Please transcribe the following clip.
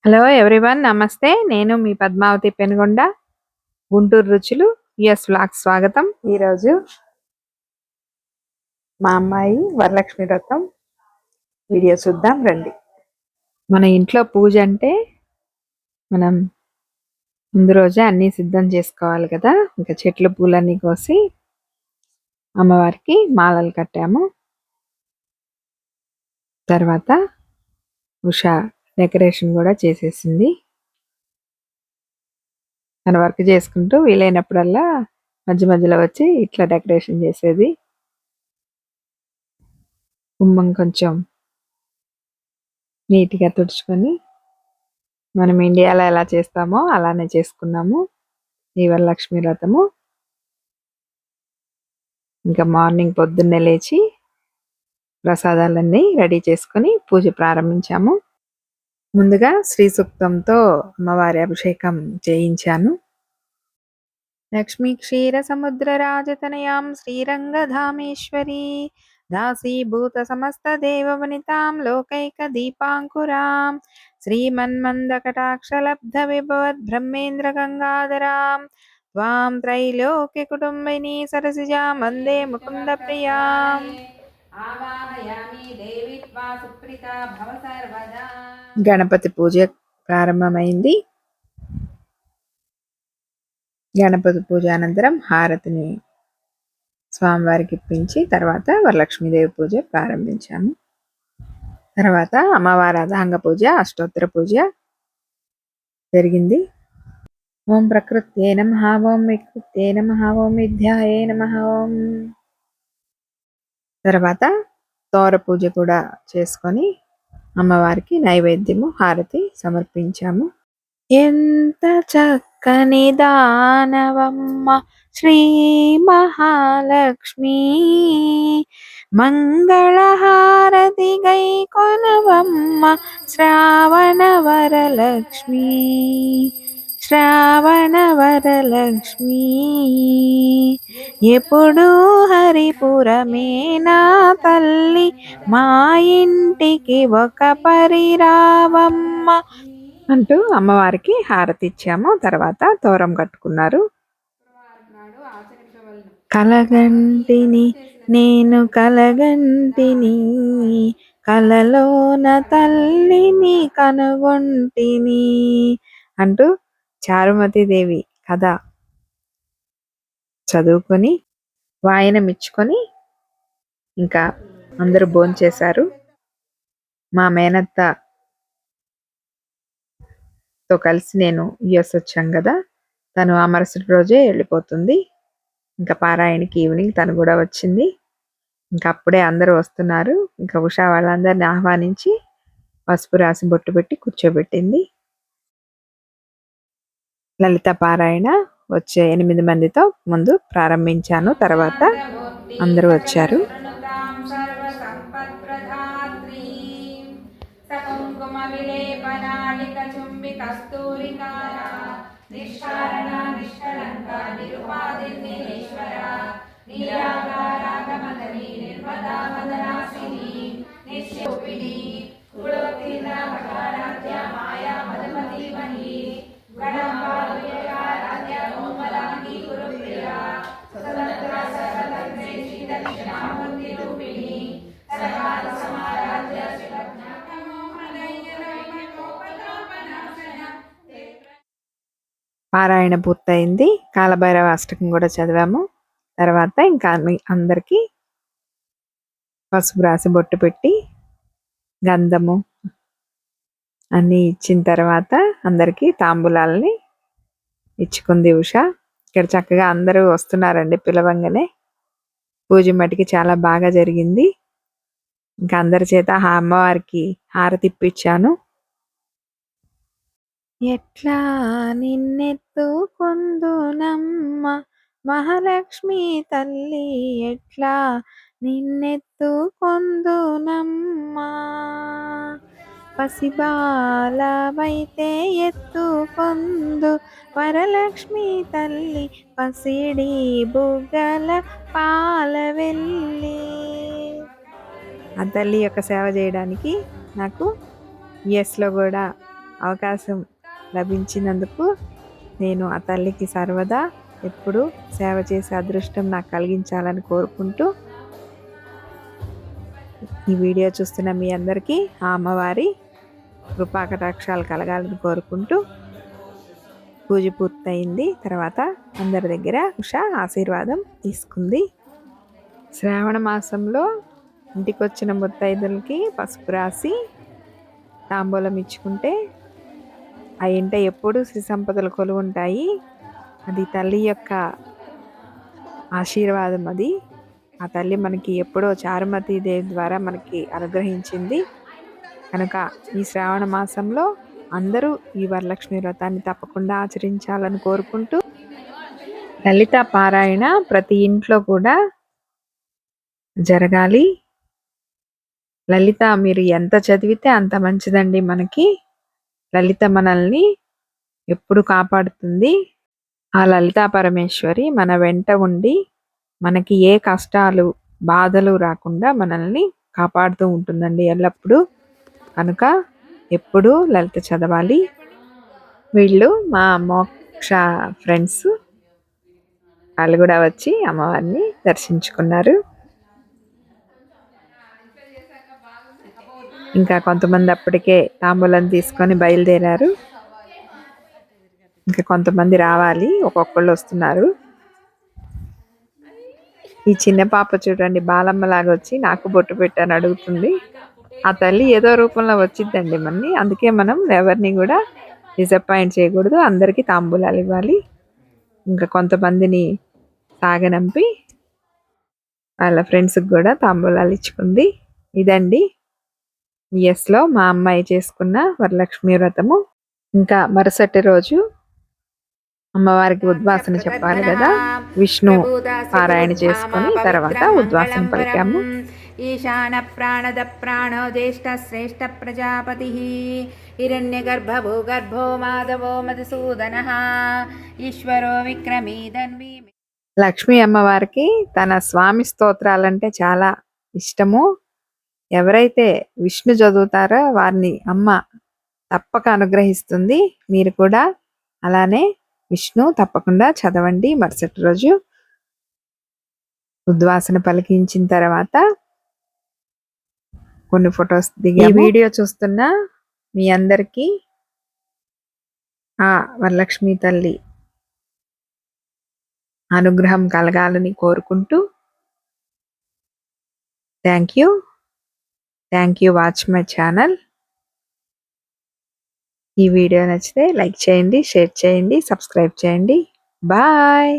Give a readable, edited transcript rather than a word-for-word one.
Hello everyone నమస్తే. నేను మీ పద్మావతి పెనుగొండ. గుంటూరు రుచులు యుఎస్ వ్లాగ్ స్వాగతం. ఈరోజు మా అమ్మాయి వరలక్ష్మి వ్రతం వీడియో చూద్దాం రండి. మన ఇంట్లో పూజ అంటే మనం ముందు రోజే అన్నీ సిద్ధం చేసుకోవాలి కదా. ఇంకా చెట్లు పూలన్నీ కోసి అమ్మవారికి మాలలు కట్టాము. తర్వాత ఉషా డెకరేషన్ కూడా చేసేసింది. తన వర్క్ చేసుకుంటూ వీలైనప్పుడల్లా మధ్య మధ్యలో వచ్చి ఇట్లా డెకరేషన్ చేసేది. గుమ్మం కొంచెం నీట్గా తుడుచుకొని మనం ఇండియాలో ఎలా చేస్తామో అలానే చేసుకున్నాము ఈ వరలక్ష్మి వ్రతము. ఇంకా మార్నింగ్ పొద్దున్నే లేచి ప్రసాదాలన్నీ రెడీ చేసుకొని పూజ ప్రారంభించాము. ముందుగా శ్రీ సూక్తంతో అమ్మవారి అభిషేకం చేయించాను. లక్ష్మీ క్షీర సముద్ర రాజతనయాం శ్రీరంగధామేశ్వరి దాసీభూత సమస్త దేవవనితాం లోకైక దీపాంకురాం శ్రీమన్మందకటాక్షలబ్ధ విభవద్ బ్రహ్మేంద్ర గంగాధరాం త్వాం త్రైలోక్య కుటుంబినీ సరసిజా వందే ముకుంద ప్రియాం. గణపతి పూజ ప్రారంభమైంది. గణపతి పూజ అనంతరం హారతిని స్వామివారికి ఇప్పించి తర్వాత వరలక్ష్మీదేవి పూజ ప్రారంభించాము. తర్వాత అమ్మవారి అధాంగ పూజ, అష్టోత్తర పూజ జరిగింది. ఓం ప్రకృత్యే నమః, ఓం వికృత్యే నమః, ఓం విద్యాయే నమః. ఓం తర్వాత తోర పూజ కూడా చేసుకొని అమ్మవారికి నైవేద్యము హారతి సమర్పించాము. ఎంత చక్కని దానవమ్మ శ్రీ మహాలక్ష్మి మంగళహారతి గై కొనవమ్మ శ్రావణ వరలక్ష్మి శ్రావణ వరలక్ష్మి ఎప్పుడు హరిపురమే నా తల్లి మా ఇంటికి ఒక పరిరావమ్మ అంటూ అమ్మవారికి హారతి ఇచ్చాము. తర్వాత తోరం కట్టుకున్నారు. కలగంటిని నేను కలగంటిని కలలోన తల్లిని కనుగొంటిని అంటూ చారుమతీదేవి కథ చదువుకొని వాయనం ఇచ్చుకొని ఇంకా అందరూ భోంచేశారు. మా మేనత్త తో కలిసి నేను యుఎస్ వచ్చాం కదా, తను ఆ మరుసటి రోజే వెళ్ళిపోతుంది. ఇంకా పారాయణకి ఈవినింగ్ తను కూడా వచ్చింది. ఇంకా అప్పుడే అందరూ వస్తున్నారు. ఇంకా ఉషా వాళ్ళందరిని ఆహ్వానించి పసుపు రాసి బొట్టు పెట్టి కూర్చోబెట్టింది. లలిత పారాయణ వచ్చే 8 మందితో ముందు ప్రారంభించాను. తర్వాత అందరూ వచ్చారు. పారాయణ పూర్తయింది. కాలభైరవ అష్టకం కూడా చదివాము. తర్వాత ఇంకా అందరికీ పసుపు రాసి బొట్టు పెట్టి గంధము అన్నీ ఇచ్చిన తర్వాత అందరికీ తాంబూలాలని ఇచ్చుకుంది ఉష. ఇక్కడ చక్కగా అందరూ వస్తున్నారండి పిలవంగానే. పూజ మటుకి చాలా బాగా జరిగింది. ఇంకా అందరి చేత అమ్మవారికి హారతి ఇప్పించాను. ఎట్లా నిన్నెత్తుకొందునమ్మ మహాలక్ష్మి తల్లి ఎట్లా నిన్నెత్తుకొందునమ్మ పసిబాలవైతే ఎత్తుకొందు వరలక్ష్మి తల్లి పసిడి బుగ్గల పాలవెల్లి. ఆ తల్లి యొక్క సేవ చేయడానికి నాకు యుఎస్లో కూడా అవకాశం లభించినందుకు నేను ఆ తల్లికి సర్వదా ఎప్పుడు సేవ చేసే అదృష్టం నాకు కలిగించాలని కోరుకుంటూ, ఈ వీడియో చూస్తున్న మీ అందరికీ ఆ అమ్మవారి కృపాకటాక్షాలు కలగాలని కోరుకుంటూ పూజ పూర్తయింది. తర్వాత అందరి దగ్గర ఉష ఆశీర్వాదం తీసుకుంది. శ్రావణ మాసంలో ఇంటికి వచ్చిన ముత్తైదులకి పసుపు రాసి తాంబూలం ఇచ్చుకుంటే ఆ ఇంట ఎప్పుడూ శ్రీ సంపదలు కొలువుంటాయి. అది తల్లి యొక్క ఆశీర్వాదం. అది ఆ తల్లి మనకి ఎప్పుడో చారుమతి దేవి ద్వారా మనకి అనుగ్రహించింది. కనుక ఈ శ్రావణ మాసంలో అందరూ ఈ వరలక్ష్మి వ్రతాన్ని తప్పకుండా ఆచరించాలని కోరుకుంటూ, లలిత పారాయణ ప్రతి ఇంట్లో కూడా జరగాలి. లలిత మీరు ఎంత చదివితే అంత మంచిదండి. మనకి లలిత మనల్ని ఎప్పుడు కాపాడుతుంది. ఆ లలితా పరమేశ్వరి మన వెంట ఉండి మనకి ఏ కష్టాలు బాధలు రాకుండా మనల్ని కాపాడుతూ ఉంటుందండి ఎల్లప్పుడూ. కనుక ఎప్పుడూ లలిత చదవాలి. వీళ్ళు మా మోక్ష ఫ్రెండ్స్, వాళ్ళు కూడా వచ్చి అమ్మవారిని దర్శించుకున్నారు. ఇంకా కొంతమంది అప్పటికే తాంబూలం తీసుకొని బయలుదేరారు. ఇంకా కొంతమంది రావాలి, ఒక్కొక్కళ్ళు వస్తున్నారు. ఈ చిన్న పాప చూడండి, బాలమ్మలాగా వచ్చి నాకు బొట్టు పెట్టని అడుగుతుంది. ఆ తల్లి ఏదో రూపంలో వచ్చిద్దండి మనని. అందుకే మనం ఎవరిని కూడా డిసప్పాయింట్ చేయకూడదు. అందరికీ తాంబూలాలు ఇవ్వాలి. ఇంకా కొంతమందిని సాగనంపి వాళ్ళ ఫ్రెండ్స్కి కూడా తాంబూలాలు ఇచ్చుకుంది. ఇదండి లో మా అమ్మాయి చేసుకున్న వరలక్ష్మి వ్రతము. ఇంకా మరుసటి రోజు అమ్మవారికి ఉద్వాసన చెప్పాలి కదా, విష్ణు పారాయణ చేసుకొని తర్వాత ఉద్వాసన పలికాము. ఈశాన ప్రాణద ప్రాణో జ్యేష్ఠ శ్రేష్ఠ ప్రజాపతి హిరణ్య గర్భభూ గర్భో మాధవో మధుసూదన ఈశ్వరో విక్రమీ ధన్వీ. లక్ష్మీ అమ్మవారికి తన స్వామి స్తోత్రాలంటే చాలా ఇష్టము. ఎవరైతే విష్ణు చదువుతారో వారిని అమ్మ తప్పక అనుగ్రహిస్తుంది. మీరు కూడా అలానే విష్ణు తప్పకుండా చదవండి. మరుసటి రోజు ఉద్వాసన పలికించిన తర్వాత కొన్ని ఫొటోస్ దిగి వీడియో చూస్తున్న మీ అందరికీ ఆ వరలక్ష్మి తల్లి అనుగ్రహం కలగాలని కోరుకుంటూ, thank you watch my channel. ఈ వీడియో నచ్చితే లైక్ చేయండి, షేర్ చేయండి, సబ్స్క్రైబ్ చేయండి. బాయ్.